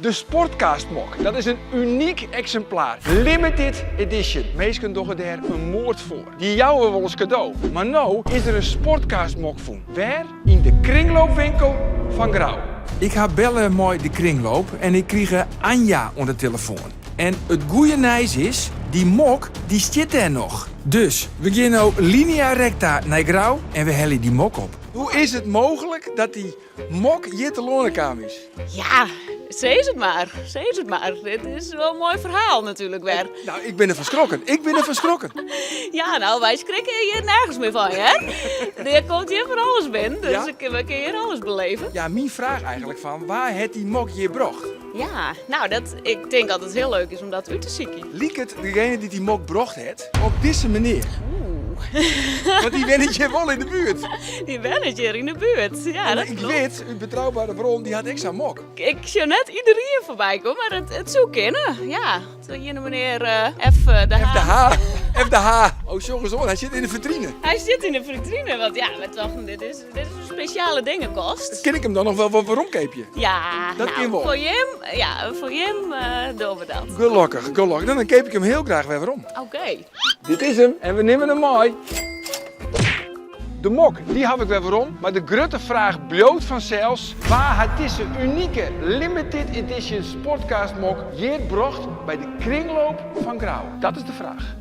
De Sportcast-mok, dat is een uniek exemplaar. Limited edition. Meestal doen er een moord voor. Die jouwen we wel eens cadeau. Maar nu is er een Sportcast-mok voor. Waar? In de kringloopwinkel van Grauw. Ik ga bellen met de kringloop en ik kreeg Anja aan de telefoon. En het goeie nieuws is, die mok, die zit er nog. Dus, we gaan nou linea recta naar Grauw en we hellen die mok op. Hoe is het mogelijk dat die mok hier te lonen is? Ja, zeg het maar. Zeg het maar. Dit is wel een mooi verhaal natuurlijk weer. Nou, ik ben er verschrokken. Ja, nou, wij schrikken hier nergens meer van, hè? Er komt hier van alles binnen, dus Ja? we kunnen hier alles beleven. Ja, mijn vraag eigenlijk van, waar heeft die mok je brocht? Ja, nou, ik denk dat het heel leuk is om dat uit te zieken. Liek het degene die mok brocht heeft, op deze manier? Want die wennet je wel in de buurt. Die manager in de buurt. Ja, dat Ik klopt. weet, een betrouwbare bron, die had extra mok. Ik zie net iedereen voorbij komen, maar het zou kunnen. Ja, hier meneer F. de H. F de H. Oh, sorry, hij zit in de vitrine. Hij zit in de vitrine, want ja, we dachten, dit is een speciale dingenkost. Ken ik hem dan nog wel wat romkeepje? Ja, Dat nou, kan wel. voor hem doen we dat. Gelukkig. Dan keep ik hem heel graag weer om. Oké. Dit is hem en we nemen hem mooi. De mok, die heb ik weer waarom, maar de grote vraag bloot vanzelfs waar het deze unieke limited edition Sportcast mok hier brocht bij de kringloop van Grauw. Dat is de vraag.